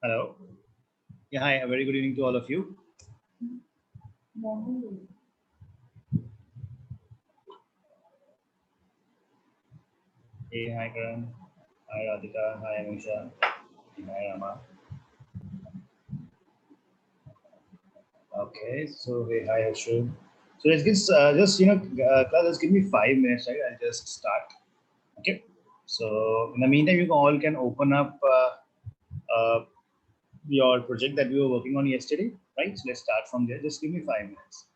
Hello. Yeah, hi. A very good evening to all of you. Hey, hi, Karan. Hi, Radhika. Hi, Amisha. Hi, Rama. Okay. So, hey, hi, Ashwin. So let's get just class. Just give me 5 minutes, right? I'll just start. Okay. So in the meantime, you all can open up your project that we were working on yesterday, right? So let's start from there. Just give me 5 minutes.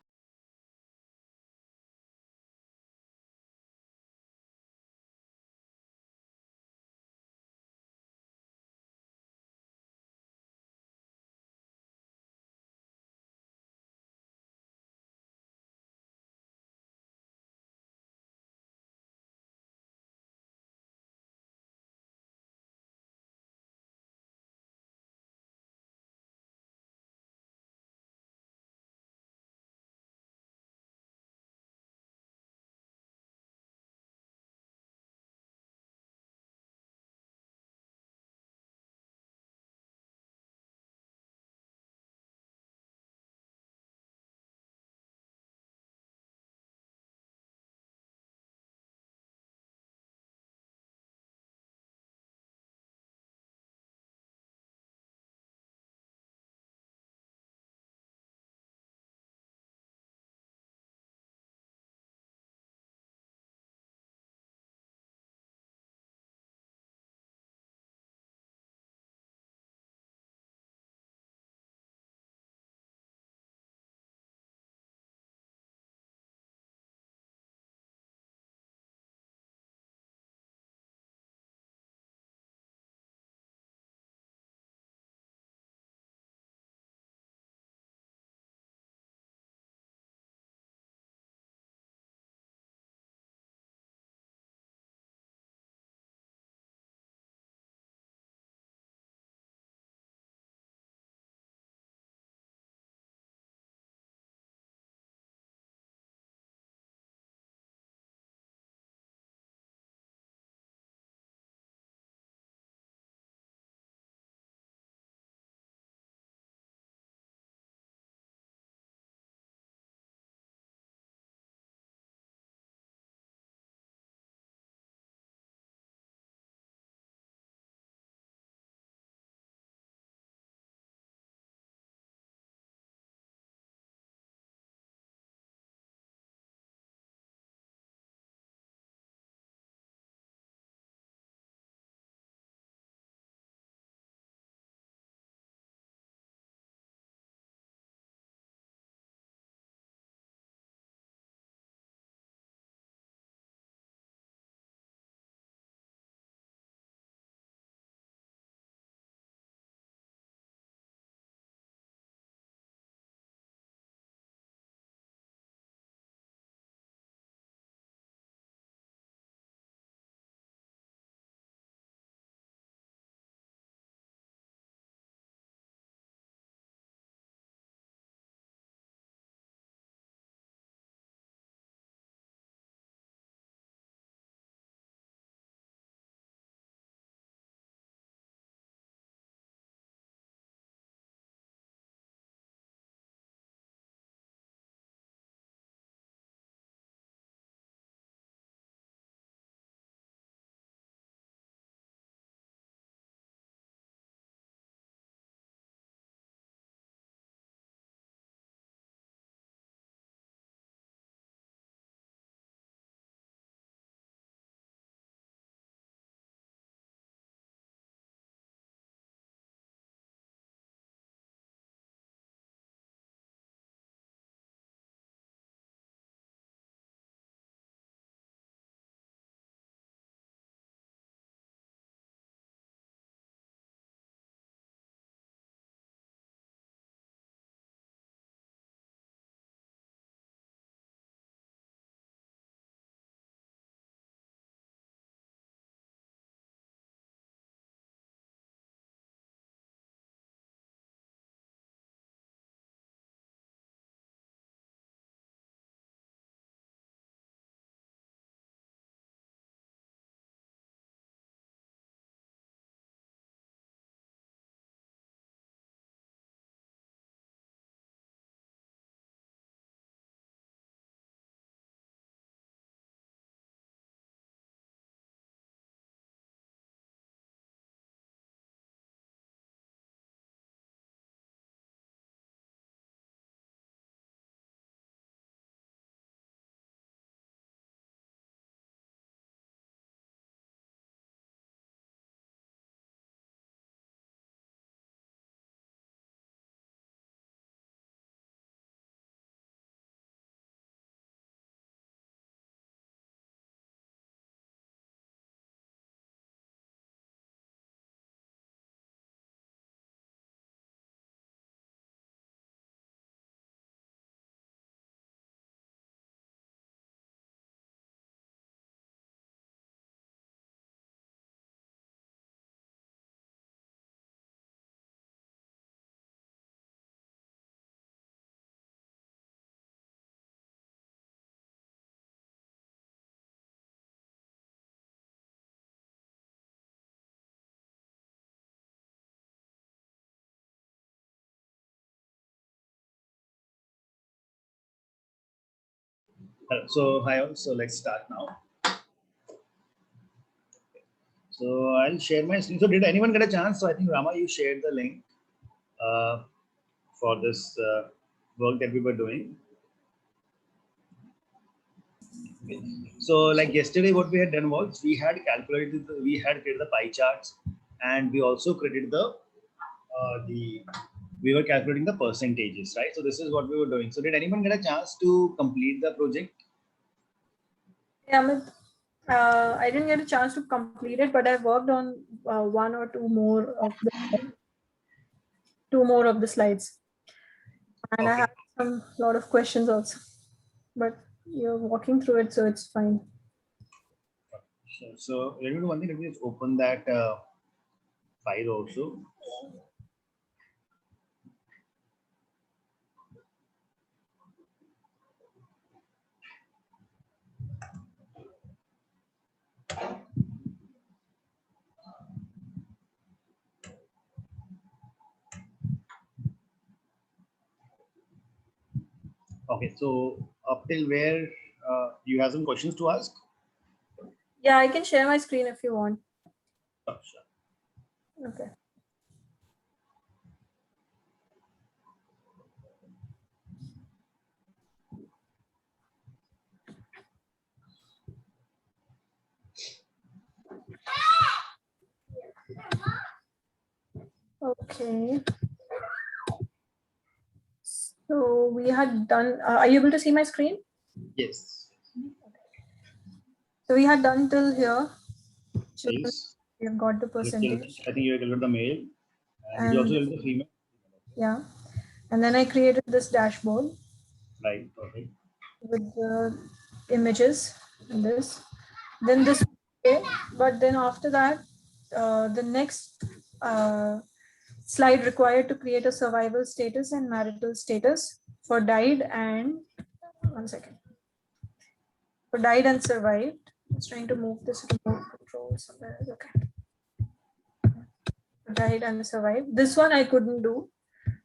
So hi all. So let's start now. So I'll share my screen. So did anyone get a chance? So I think Rama, you shared the link for this work that we were doing. Okay. So like yesterday, what we had done was we had calculated, we had created the pie charts, and we also created we were calculating the percentages, right? So this is what we were doing. So did anyone get a chance to complete the project? Yeah, Amit, I didn't get a chance to complete it, but I worked on one or two more of the slides, and I Okay. have some lot of questions also. But you're walking through it, so it's fine. Sure. So let me do one thing. Let me just open that file also. Okay. So up till where you have some questions to ask? Yeah, I can share my screen if you want. Oh, sure. Okay. Okay. So we had done. Are you able to see my screen? Yes. So we had done till here. Yes. We have got the percentage. I think you delivered the mail. And did you also And deliver the email? yeah, and then I created this dashboard Right. Perfect. with the images and this. Then this, okay, but then after that, the next slide required to create a survival status and marital status for died and one second for died and survived. I was trying to move this remote control somewhere. Okay, died and survived. This one I couldn't do,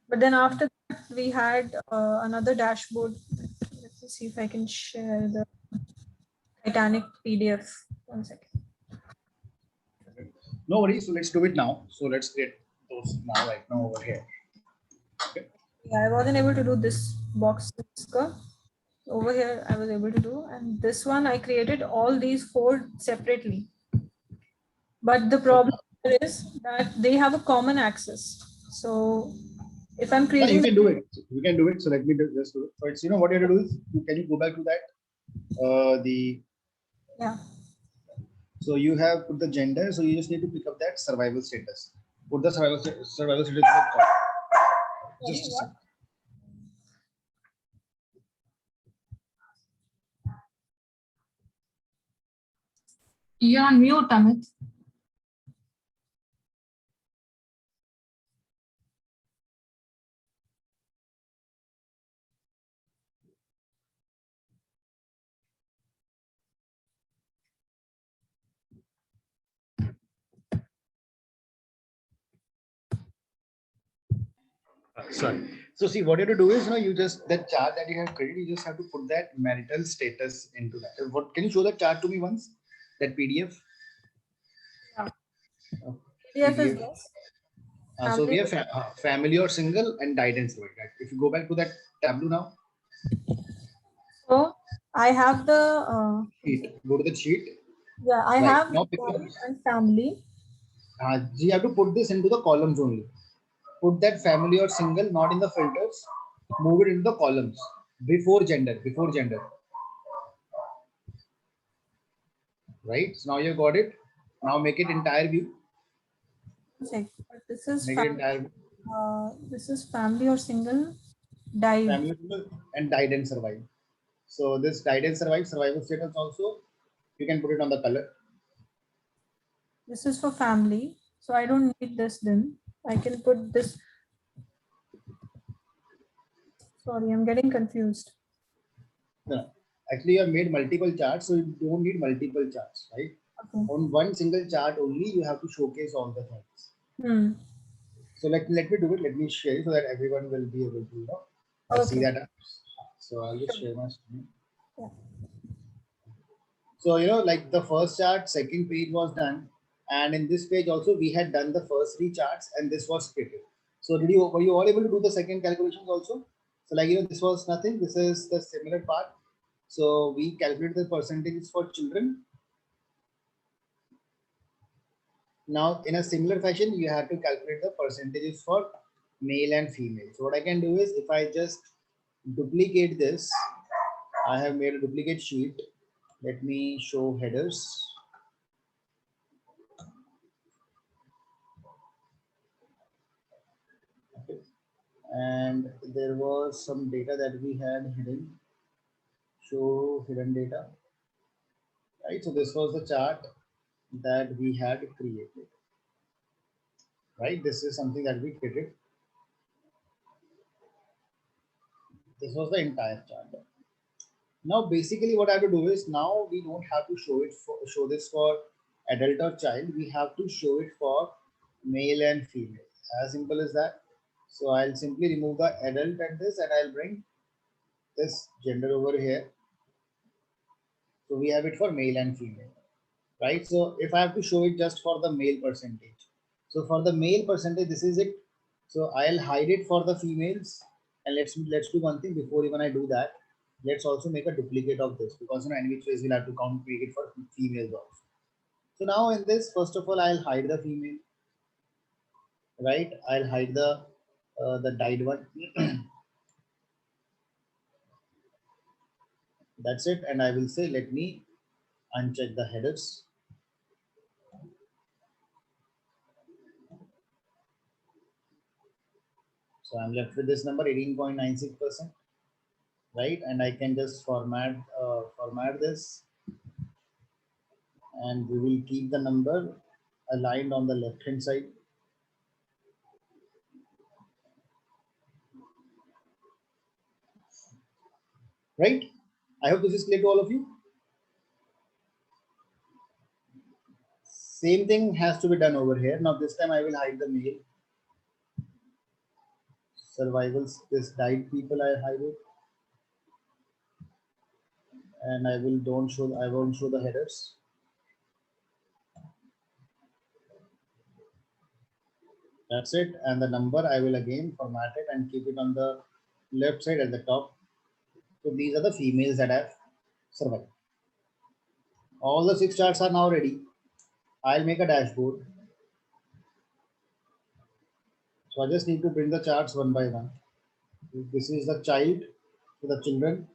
but then after that we had another dashboard. Let me see if I can share the Titanic PDF. One second. No worries. So let's do it now. So let's create those now, right now over here. Okay. Yeah, I wasn't able to do this box over here. I was able to do, and this one I created all these four separately. But the problem is that they have a common access. So if I'm Yeah, creating, you can do it. You can do it. So let me just do it. So it's, what you have to do is, can you go back to that? Yeah. So you have put the gender. So you just need to pick up that survival status. Put the survival status. Just a second. You're on mute, Amit. Sorry. So see, what you have to do is, you just that chart that you have created, you just have to put that marital status into that. What can you show that chart to me once? That PDF. Yeah. Oh, PDF is this. so we have family or single and died and survived. Right? If you go back to that tableau now. So I have the sheet. Go to the sheet. yeah, I Right. have Now died and family. You have to put this into the columns only. Put that family or single not in the filters. Move it into the columns before gender. Before gender. Right. So now you got it. Now make it entire view. Check. This is Make it entire view. this is family or single died. Family and died and survived. So this died and survived survival status also you can put it on the color. This is for family. So I don't need this then. I can put this. Sorry, I'm getting confused. No. Actually, you have made multiple charts, so you don't need multiple charts, right? Okay. On one single chart only, you have to showcase all the things. So let me do it. Let me share so that everyone will be able to see that. So I'll just share my screen. Yeah. So, you know, like the first chart, second page was done. And in this page also, we had done the first three charts and this was splitted. So were you all able to do the second calculations also? So like, you know, this was nothing. This is the similar part. So we calculate the percentages for children. Now, in a similar fashion, you have to calculate the percentages for male and female. So what I can do is if I just duplicate this, I have made a duplicate sheet. Let me show headers. Okay. And there was some data that we had hidden. Show hidden data. Right. So this was the chart that we had created. Right. This is something that we created. This was the entire chart. Now, basically, what I have to do is now we don't have to show this for adult or child. We have to show it for male and female. As simple as that. So I'll simply remove the adult and this, and I'll bring this gender over here. So we have it for male and female, right? So if I have to show it just for the male percentage, so for the male percentage, this is it. So I'll hide it for the females, and let's do one thing before even I do that. Let's also make a duplicate of this because, you know, any which ways we'll have to make it for females also. So now in this, first of all, I'll hide the female, right? I'll hide the dyed one. That's it, and I will say let me uncheck the headers. So I'm left with this number 18.96%, right? And I can just format this, and we will keep the number aligned on the left hand side. Right? I hope this is clear to all of you. Same thing has to be done over here. Now this time I will hide the male. Survivals, this died people I hide it. And I won't show the headers. That's it. And the number I will again format it and keep it on the left side at the top. So these are the females that have survived. All the 6 charts are now ready. I'll make a dashboard. So I just need to bring the charts one by one. This is the child, the children,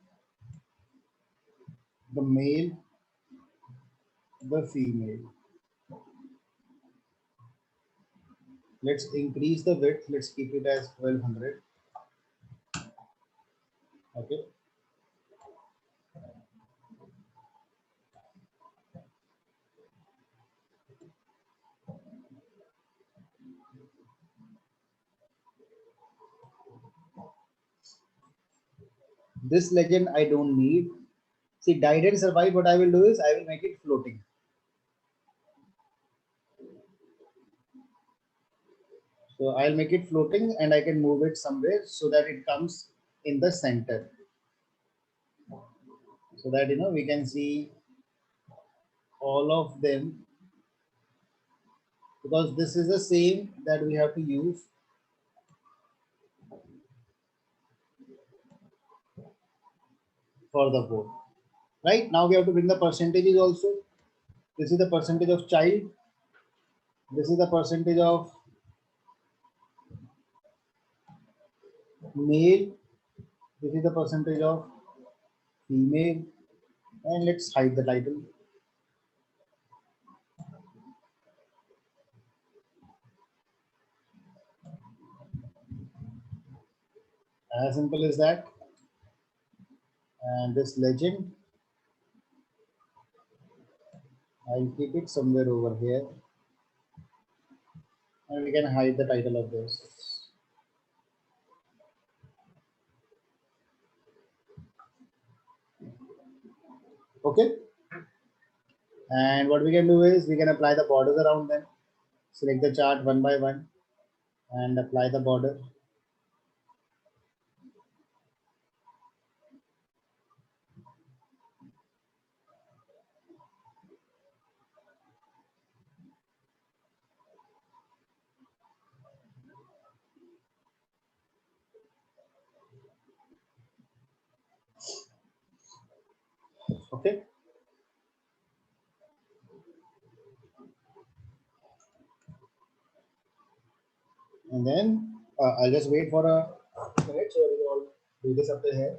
the male, the female. Let's increase the width. Let's keep it as 1200. Okay. This legend I don't need. See, died and survived. What I will do is I will make it floating. So I'll make it floating and I can move it somewhere so that it comes in the center. So that, you know, we can see all of them, because this is the same that we have to use for the board. Right now we have to bring the percentages also. This is the percentage of child. This is the percentage of male. This is the percentage of female. And let's hide the title. As simple as that. And this legend, I'll keep it somewhere over here. And we can hide the title of this. Okay. And what we can do is we can apply the borders around them. Select the chart one by one and apply the border. And then I'll just wait for a minute so we can all do this up to here.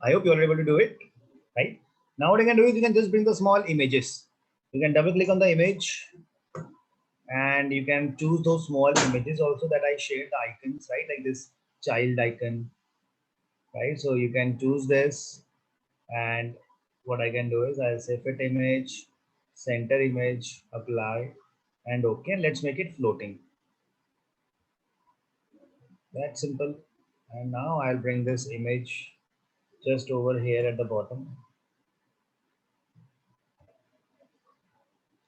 I hope you are able to do it, right? Now what you can do is you can just bring the small images. You can double click on the image and you can choose those small images also that I shared the icons, right? Like this child icon, right? So you can choose this, and what I can do is I'll say fit image, center image, apply, and okay. Let's make it floating. That's simple. And now I'll bring this image just over here at the bottom.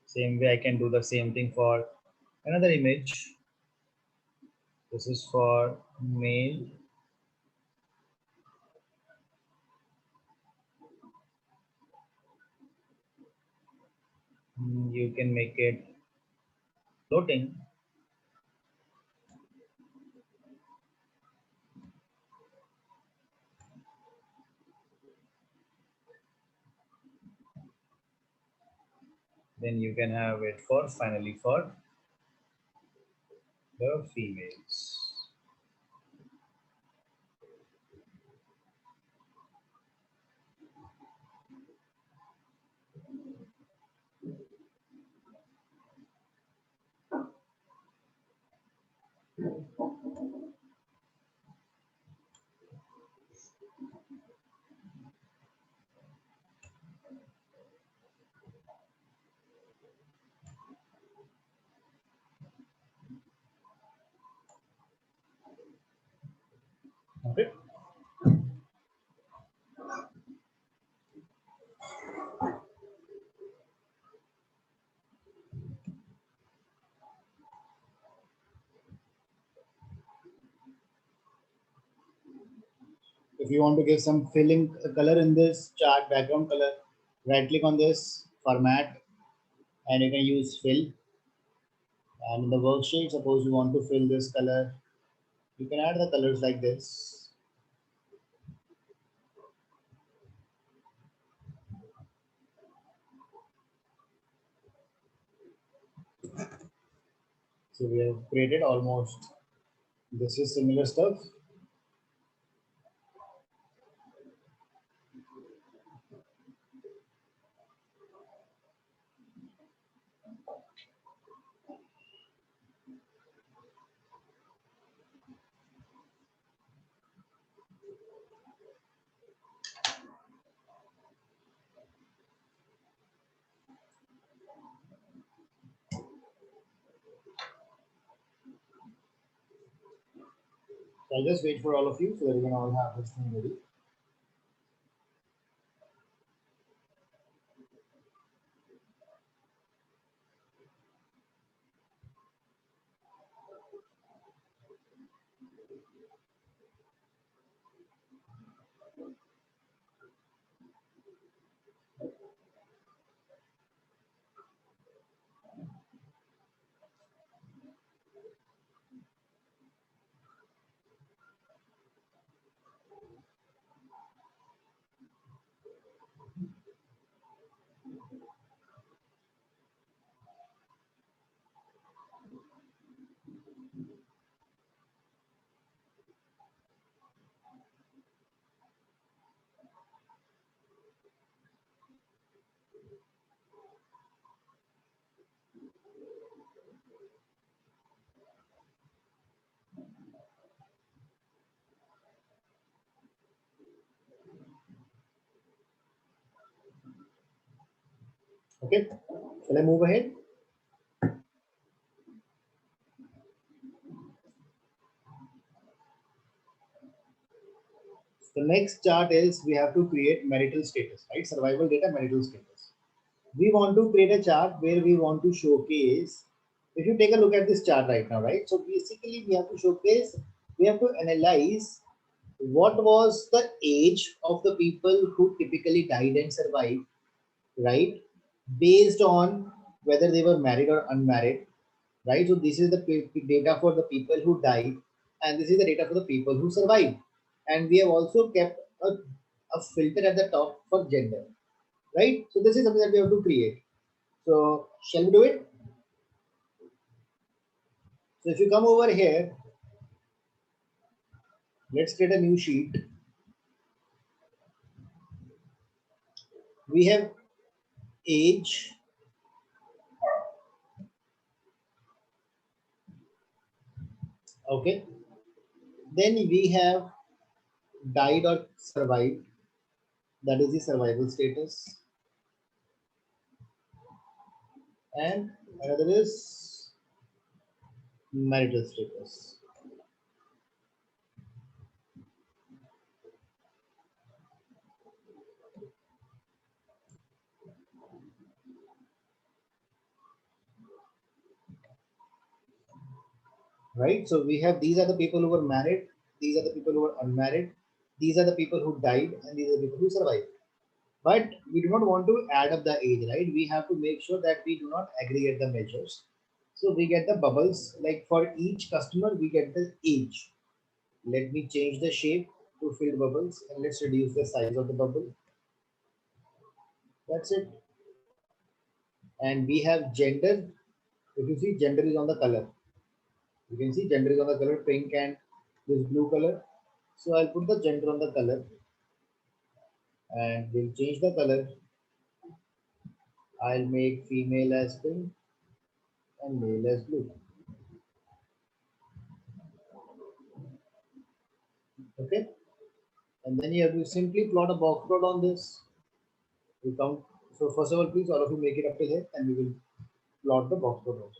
Same way I can do the same thing for another image. This is for male. You can make it floating. Then you can have it for finally for the females. Okay. If you want to give some filling color in this chart, background color, right click on this format and you can use fill. And in the worksheet, suppose you want to fill this color, you can add the colors like this. So we have created almost, this is similar stuff. So I'll just wait for all of you so that you can all have this thing ready. Okay, shall I move ahead? The next chart is we have to create marital status, right? Survival data, marital status. We want to create a chart where we want to showcase. If you take a look at this chart right now, right? So basically we have to showcase, we have to analyze what was the age of the people who typically died and survived, right? Based on whether they were married or unmarried, right? So this is the data for the people who died, and this is the data for the people who survived. And we have also kept a filter at the top for gender, right? So this is something that we have to create. So shall we do it? So if you come over here, let's create a new sheet. We have age, okay. Then we have died or survived. That is the survival status. And another is marital status. Right? So we have, these are the people who were married, these are the people who were unmarried, these are the people who died, and these are the people who survived. But we do not want to add up the age, right? We have to make sure that we do not aggregate the measures. So we get the bubbles, like for each customer, we get the age. Let me change the shape to filled bubbles, and let's reduce the size of the bubble. That's it. And we have gender. If you see, gender is on the color. You can see gender is on the color pink and this blue color. So I'll put the gender on the color and we'll change the color. I'll make female as pink and male as blue. Okay. And then you have to simply plot a box plot on this. We count. So first of all, please all of you make it up to here and we will plot the box plot also.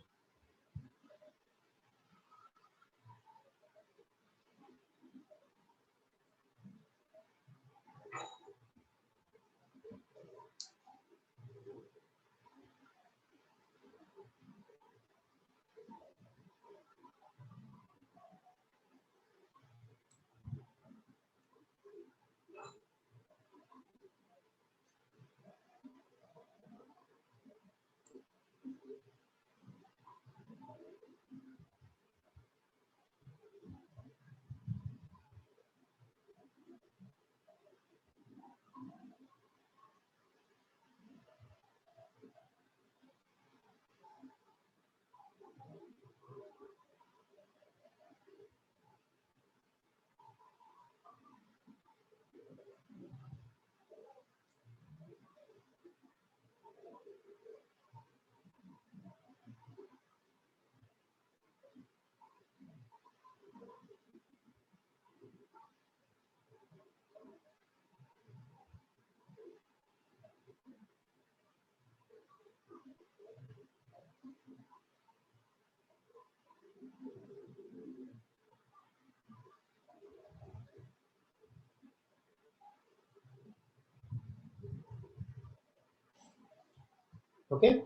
Okay.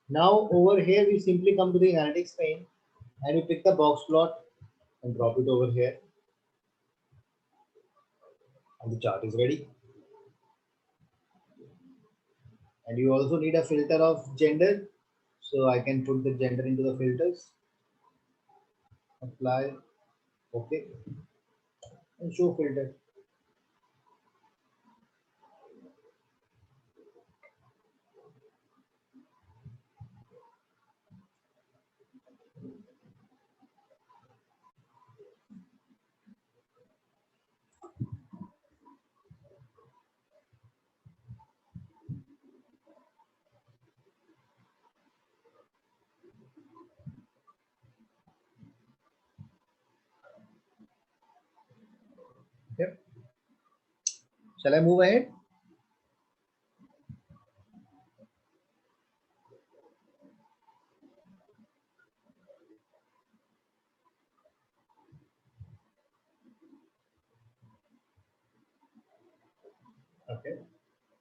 Now over here, we simply come to the analytics pane and we pick the box plot and drop it over here. And the chart is ready. And you also need a filter of gender. So I can put the gender into the filters. Apply. Okay. And show filter. Yep. Shall I move ahead?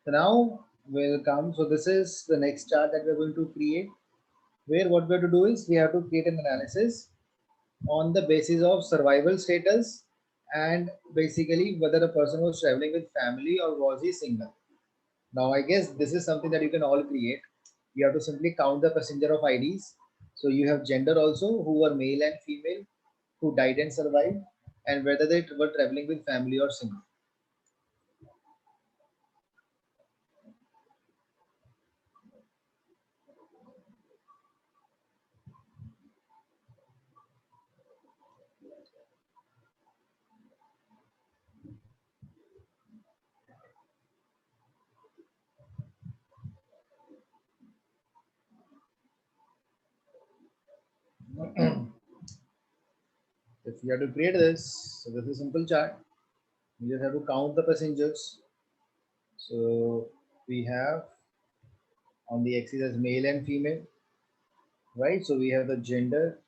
So now we'll come. So this is the next chart that we're going to create, where what we have to do is we have to create an analysis on the basis of survival status and basically whether a person was traveling with family or was he single. Now I guess this is something that you can all create. You have to simply count the passenger of IDs. So you have gender also, who were male and female, who died and survived, and whether they were traveling with family or single. If you have to create this, so this is a simple chart. You just have to count the passengers. So we have on the axis as male and female, right? So we have the gender,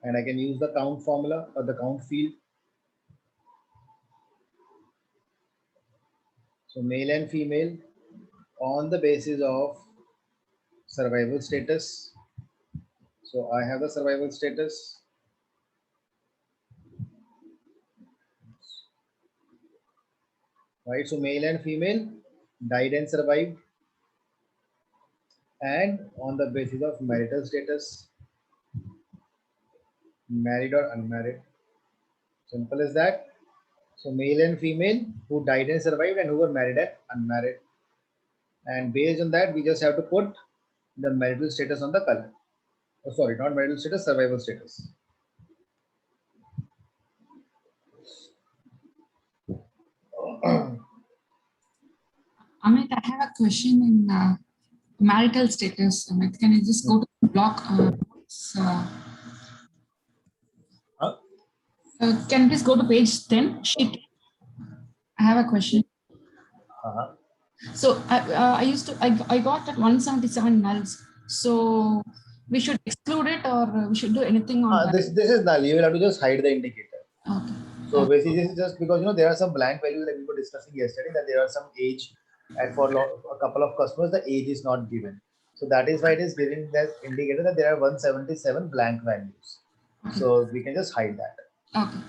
and I can use the count formula or the count field. So male and female on the basis of survival status. So I have the survival status. Right, so male and female died and survived, and on the basis of marital status, married or unmarried. Simple as that. So male and female who died and survived and who were married and unmarried. And based on that, we just have to put the marital status on the column. Oh, sorry, not marital status, survival status. Amit, I have a question in marital status. Amit, can you just go to the block? Huh? Can you please go to page 10, sheet? I have a question. Uh-huh. So I got that 177 nulls. So we should exclude it or we should do anything on that? This is null. You will have to just hide the indicator. Okay. So basically, this is just because there are some blank values like we were discussing yesterday, that there are some age, and for a couple of customers the age is not given. So that is why it is giving that indicator that there are 177 blank values. Okay. So we can just hide that. Okay.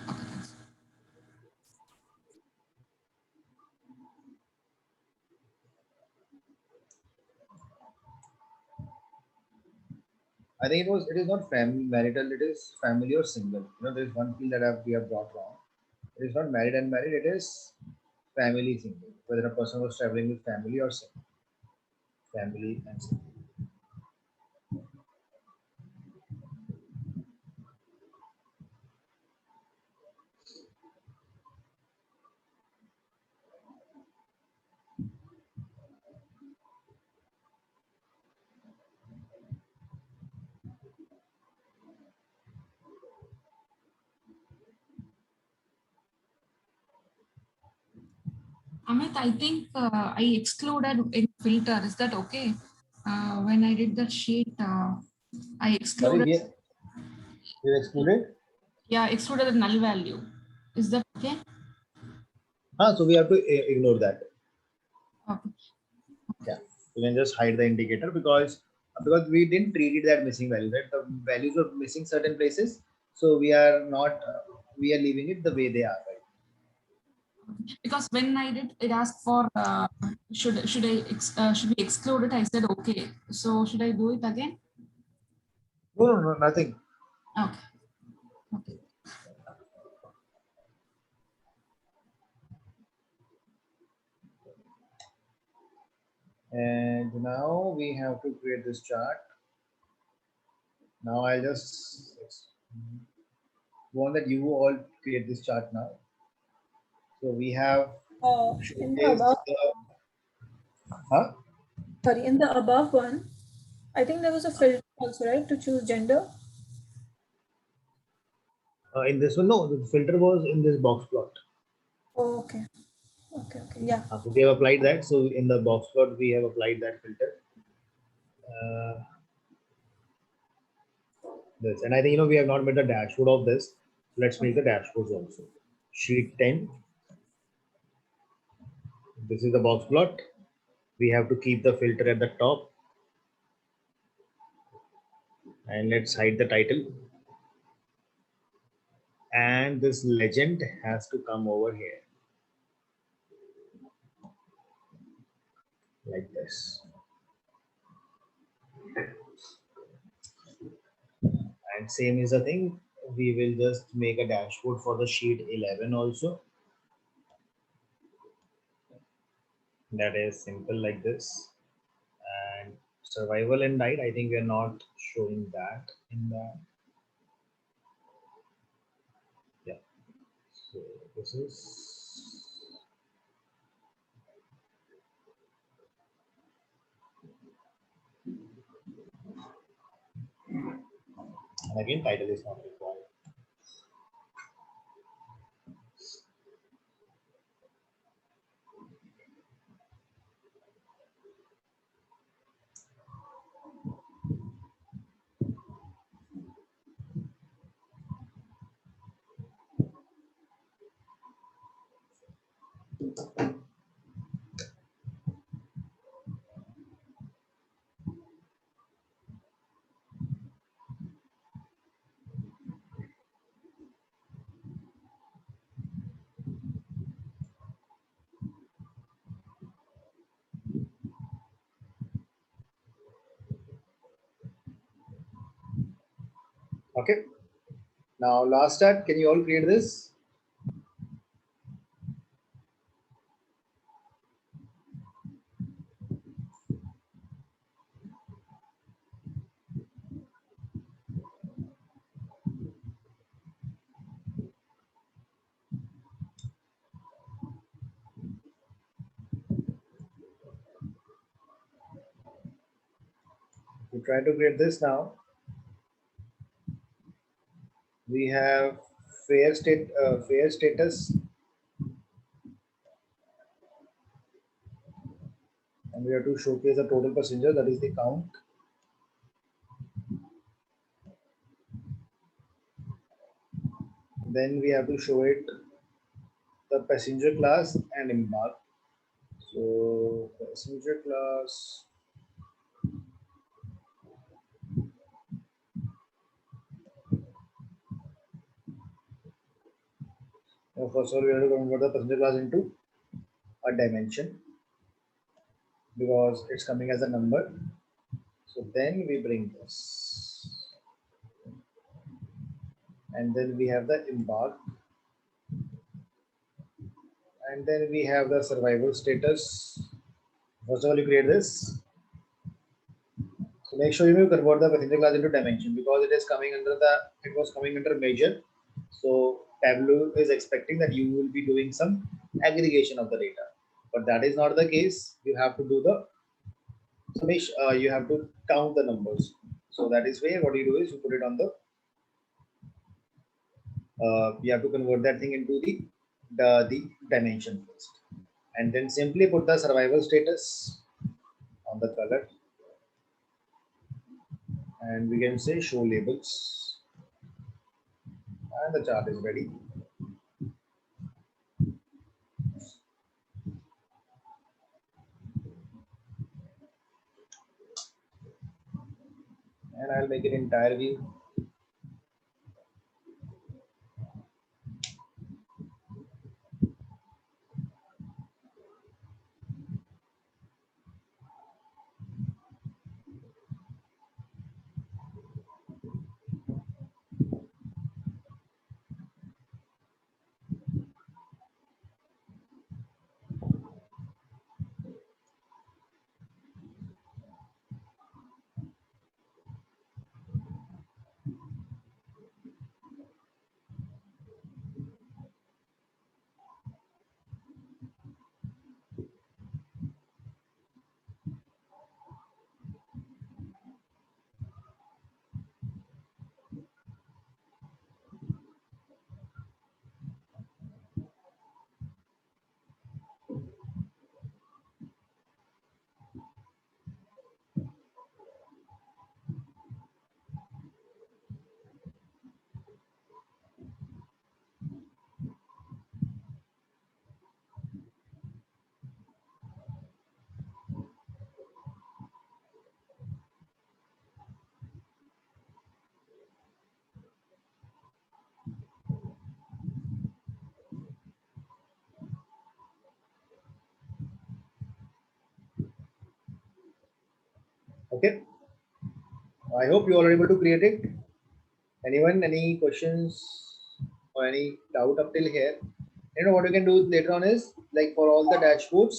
I think it is not family marital, it is family or single. There is one field that we have brought wrong. It is not married and married, it is family single. Whether a person was traveling with family or single. Family and single. Amit, I think I excluded in filter. Is that okay? When I did that sheet, I excluded. Sorry, you excluded? Yeah, excluded the null value. Is that okay? So we have to ignore that. Okay. Yeah, you can just hide the indicator because we didn't treat it that missing value, right? The values were missing certain places, so we are not we are leaving it the way they are, right? Because when I did, it asked for should we exclude it? I said okay. So should I do it again? No, nothing. Okay. Okay. And now we have to create this chart. Now I'll just want that you all create this chart now. So we have In the above, sorry, in the above one, I think there was a filter also, right, to choose gender. In this one, no, the filter was in this box plot. Oh, okay. Okay, yeah. So we have applied that. So in the box plot, we have applied that filter. This, and I think we have not made the dashboard of this. Let's make the dashboards also. Sheet 10. This is the box plot. We have to keep the filter at the top. And let's hide the title. And this legend has to come over here. Like this. And same is the thing. We will just make a dashboard for the sheet 11 also. That is simple like this. And survival and diet, I think we are not showing that in that. Yeah. So this is and again title is not required. Okay. Now last step, can you all create this? We try to create this now. We have fair status, and we have to showcase the total passenger, that is the count. Then we have to show it the passenger class and embark. So passenger class. Now first of all, we have to convert the passenger class into a dimension because it's coming as a number. So then we bring this. And then we have the embark. And then we have the survival status. First of all, you create this. So make sure you convert the passenger class into dimension because it was coming under major. So Tableau is expecting that you will be doing some aggregation of the data, but that is not the case. You have to do the you have to count the numbers. So that is where what you do is you put it on the you have to convert that thing into the dimension first, and then simply put the survival status on the color, and we can say show labels, and the chart is ready. And I'll make it entire view. Okay. I hope you all are able to create it. Anyone, any questions or any doubt up till here? You know what you can do later on is like for all the dashboards,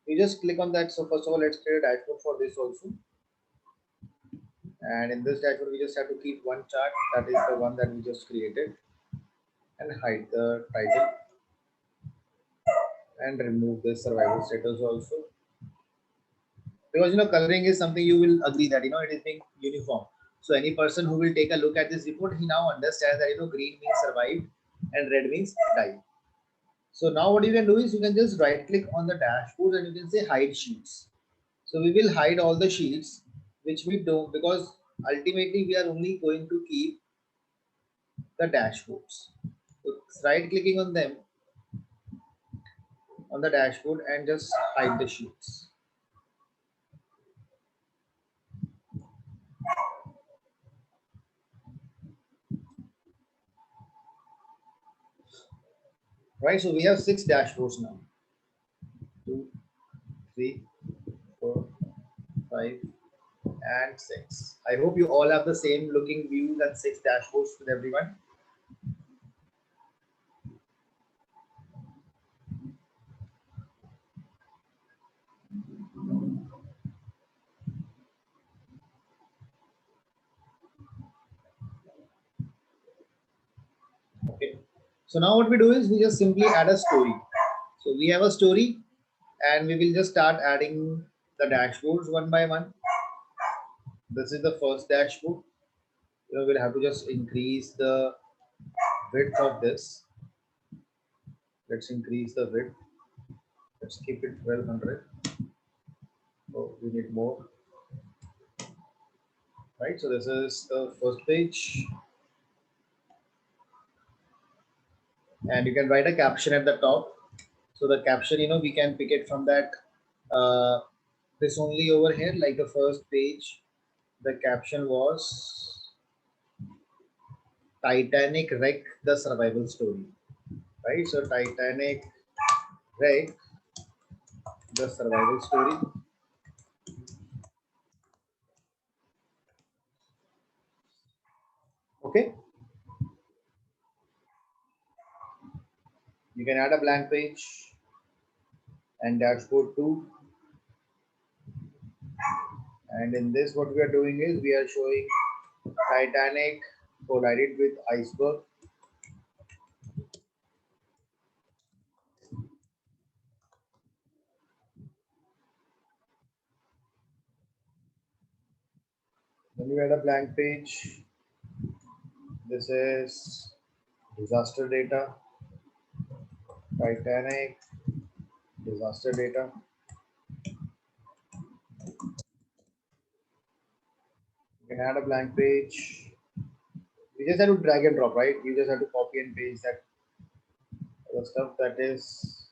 you just click on that. So first of all, let's create a dashboard for this also. And in this dashboard, we just have to keep one chart. That is the one that we just created, and hide the title and remove the survival status also. Because coloring is something you will agree that it is being uniform. So any person who will take a look at this report, he now understands that green means survived and red means died. So now what you can do is you can just right click on the dashboard and you can say hide sheets. So we will hide all the sheets which we don't, because ultimately we are only going to keep the dashboards. So right clicking on them on the dashboard and just hide the sheets. Right, so we have 6 dashboards now. 2, 3, 4, 5, and 6. I hope you all have the same looking views and 6 dashboards with everyone. Okay. So now what we do is we just simply add a story. So we have a story and we will just start adding the dashboards one by one. This is the first dashboard. We'll have to just increase the width of this. Let's increase the width. Let's keep it 1200. Oh, we need more. Right, so this is the first page. And you can write a caption at the top. So the caption, we can pick it from that this only over here, like the first page. The caption was Titanic wreck, the survival story. Right, so Titanic wreck, the survival story. Okay. You can add a blank page and dashboard 2. And in this, what we are doing is we are showing Titanic collided with iceberg. Then you add a blank page. This is disaster data. Titanic disaster data. You can add a blank page. You just have to drag and drop, right? You just have to copy and paste that the stuff that is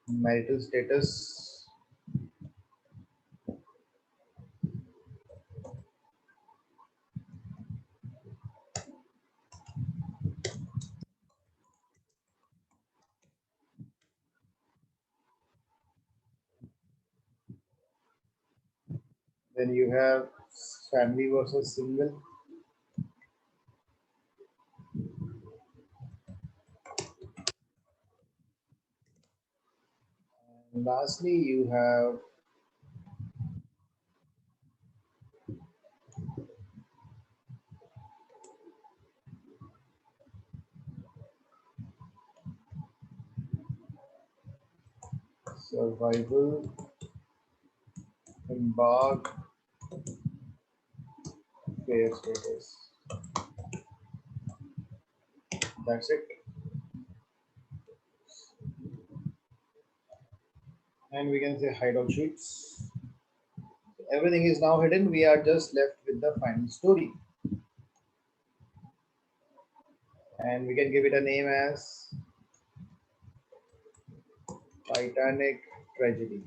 marital status. Then you have family versus single. And lastly, you have survival, embark, fair status. That's it. And we can say hide all sheets. Everything is now hidden. We are just left with the final story. And we can give it a name as Titanic tragedy.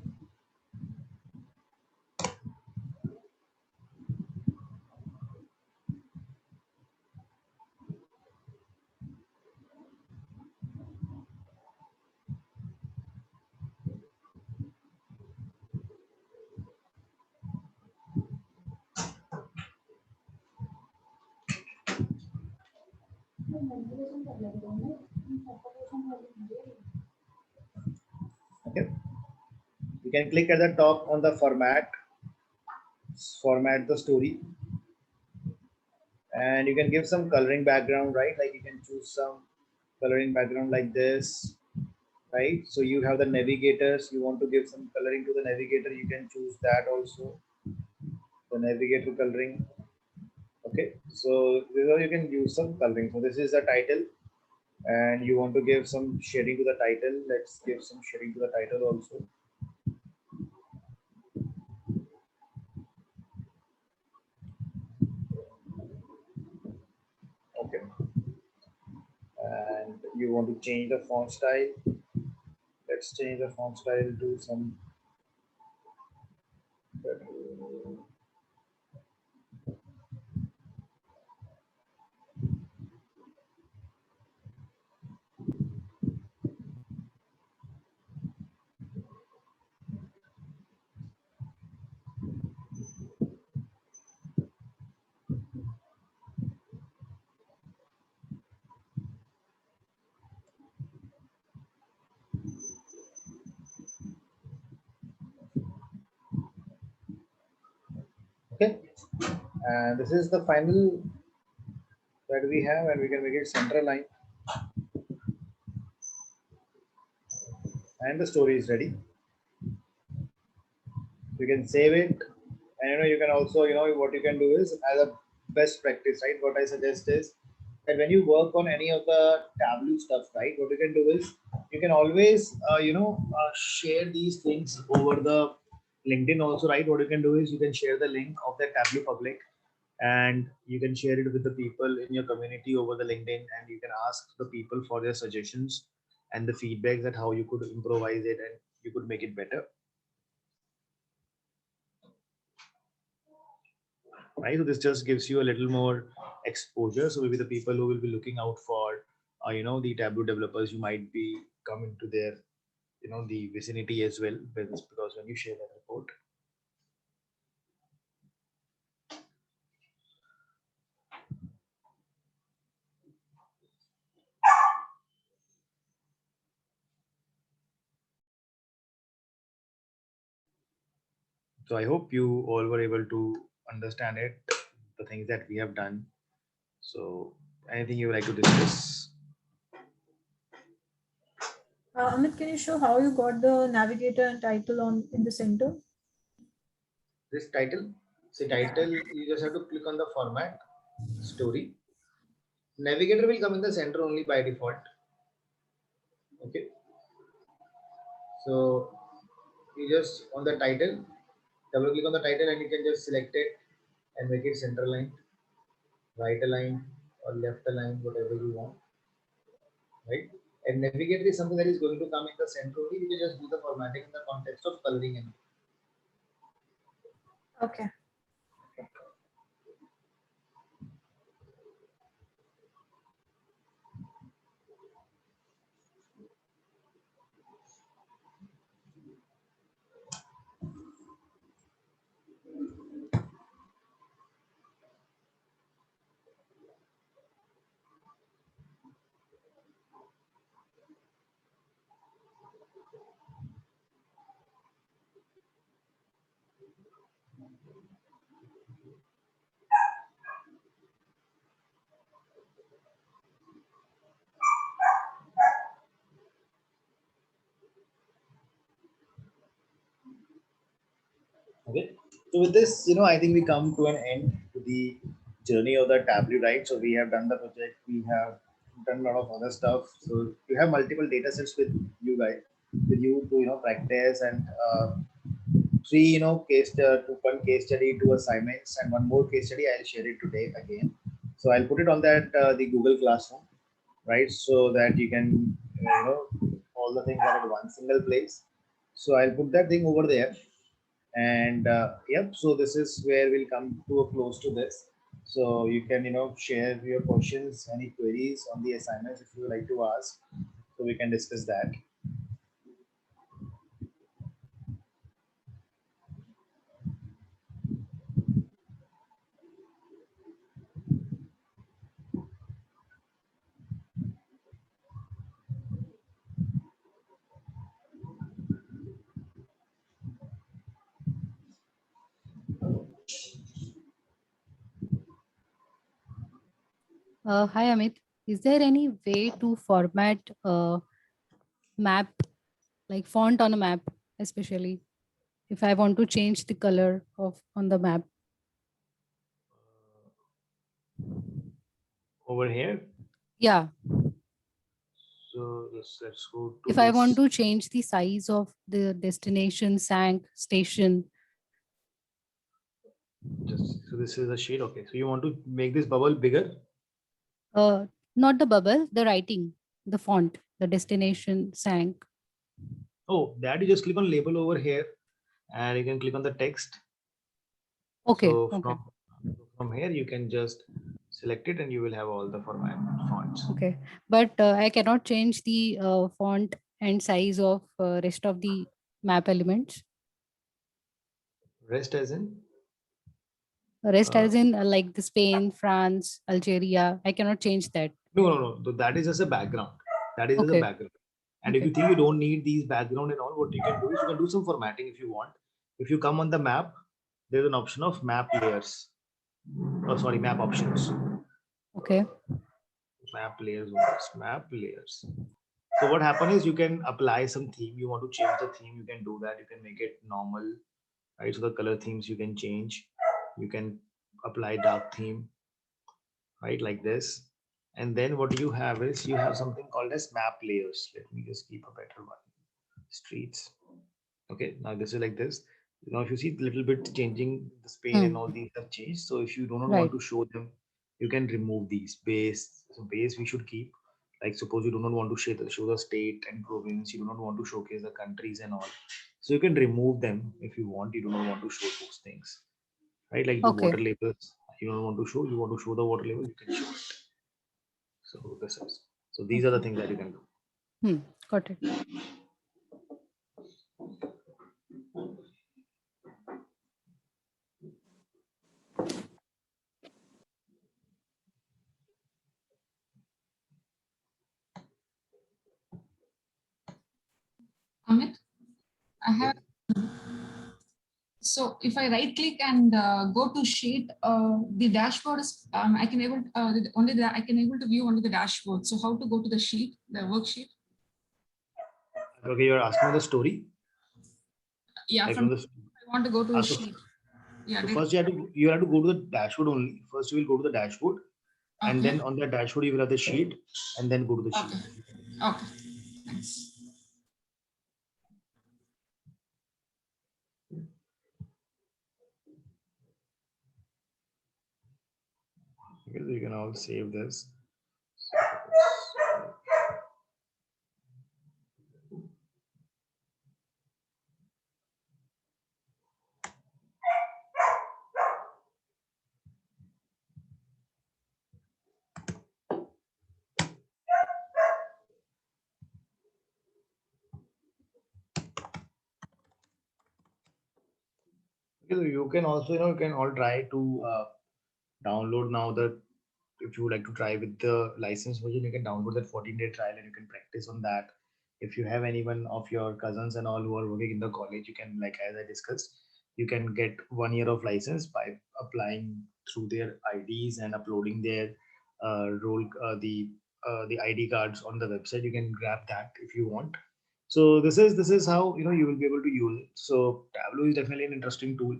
Okay. You can click at the top on the format the story, and you can give some coloring background, right? Like you can choose some coloring background like this, right? So you have the navigators, you want to give some coloring to the navigator, you can choose that also, the navigator coloring. Okay, so this is how you can use some coloring. So this is the title, and you want to give some shading to the title. Let's give some shading to the title also. Okay, and you want to change the font style. Let's change the font style to some. Okay, and this is the final that we have, and we can make it center line, and the story is ready. You can save it, and you can also, what you can do is, as a best practice, right? What I suggest is that when you work on any of the Tableau stuff, right, what you can do is you can always share these things over the LinkedIn also, right? What you can do is you can share the link of the Tableau public, and you can share it with the people in your community over the LinkedIn, and you can ask the people for their suggestions and the feedback that how you could improvise it and you could make it better, right? So this just gives you a little more exposure. So maybe the people who will be looking out for, the Tableau developers, you might be coming to their, the vicinity as well, because when you share that report. So I hope you all were able to understand it, the things that we have done. So anything you would like to discuss? Amit, can you show how you got the navigator and title on in the center? This title, see title, you just have to click on the format, story. Navigator will come in the center only by default. Okay. So you just on the title, double click on the title, and you can just select it and make it center line, right align, or left align, whatever you want, right? And navigator is something that is going to come in the center only. You can just do the formatting in the context of coloring and Okay. okay. So with this, I think we come to an end to the journey of the Tableau, right? So we have done the project, we have done a lot of other stuff. So you have multiple data sets with you guys, with you to practice, and three one case study, two assignments, and one more case study. I'll share it today again. So I'll put it on that the Google Classroom, right? So that you can all the things are at one single place. So I'll put that thing over there, and yep. So this is where we'll come to a close to this. So you can share your questions, any queries on the assignments if you would like to ask. So we can discuss that. Hi Amit, is there any way to format a map, like font on a map, especially if I want to change the color of on the map? Over here. Yeah, So let's go to if I want this. to change the size of the destination, sank, station. Just so this is a sheet. Okay. So you want to make this bubble bigger? Uh, Not the bubble, the writing, the font, the destination, sank. Oh, that you just click on label over here, and you can click on the text. Okay, So okay, from here you can just select it, and you will have all the format fonts. okay. But I cannot change the font and size of rest of the map elements. Rest as in. Rest as in like the Spain, France, Algeria. I cannot change that. No. So that is just a background. That is just a Okay. background. And if Okay. you think you don't need these background and all, what you can do is you can do some formatting if you want. If you come on the map, there's an option of map layers. Oh, sorry, map options. Okay. Map layers. Map layers. So what happens is you can apply some theme. You want to change the theme, you can do that. You can make it normal, right? So the color themes you can change. You can apply dark theme, right? Like this. And then what you have is you have something called as map layers. Let me just keep a better one. Streets. Okay, now this is like this. Now if you see a little bit changing the Spain and all these have changed. So if you do not want Right. to show them, you can remove these base. So base we should keep. Like suppose you do not want to show the state and province, you do not want to showcase the countries and all. So you can remove them if you want. You do not want to show those things, right? Like the water Okay. labels, you don't want to show. You want to show the water label, you can show it. So this is. So these are the Okay. things that you can do. Got it. Amit, I have. So if I right click and go to sheet, the dashboard is I can able only the I can able to view only the dashboard. So how to go to the sheet, the worksheet? Okay, you're asking the story. Yeah, Like from from the I want to go to the so sheet. Yeah. so first you have to go to the dashboard only. First you will go to the dashboard, and Okay. then on the dashboard you will have the sheet, and then go to the sheet. Okay. Okay. Thanks. Okay, so you can all save this. Okay, so you can also you can all try to download now the if you would like to try with the license version, you can download that 14-day trial and you can practice on that. If you have anyone of your cousins and all who are working in the college, you can, like as I discussed, you can get 1 year of license by applying through their IDs and uploading their the ID cards on the website. You can grab that if you want. So this is how you will be able to use it. So Tableau is definitely an interesting tool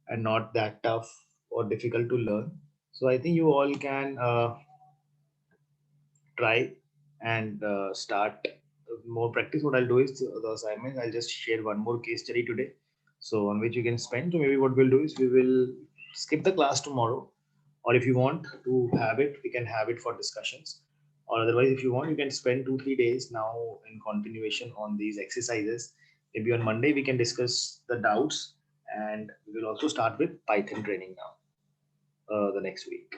and not that tough or difficult to learn. So I think you all can try and start more practice. What I'll do is the assignment, I'll just share one more case study today. So on which you can spend. So maybe what we'll do is we will skip the class tomorrow. Or if you want to have it, we can have it for discussions. Or otherwise, if you want, you can spend 2-3 days now in continuation on these exercises. Maybe on Monday, we can discuss the doubts and we will also start with Python training now the next week.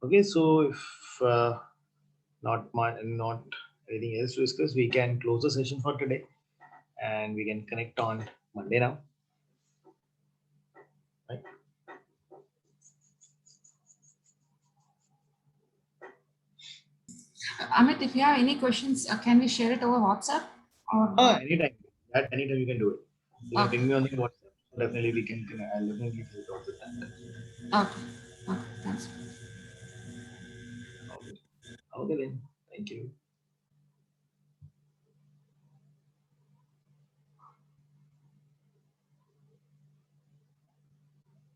Okay, so if not anything else to discuss, we can close the session for today and we can connect on Monday now. Right? Amit, if you have any questions, can we share it over WhatsApp? Or Anytime. At any time you can do it. You can Okay. ping me on the WhatsApp. Definitely we can connect. I'll definitely help out with that. Okay. Okay. Thanks. Okay. Okay then. Thank you.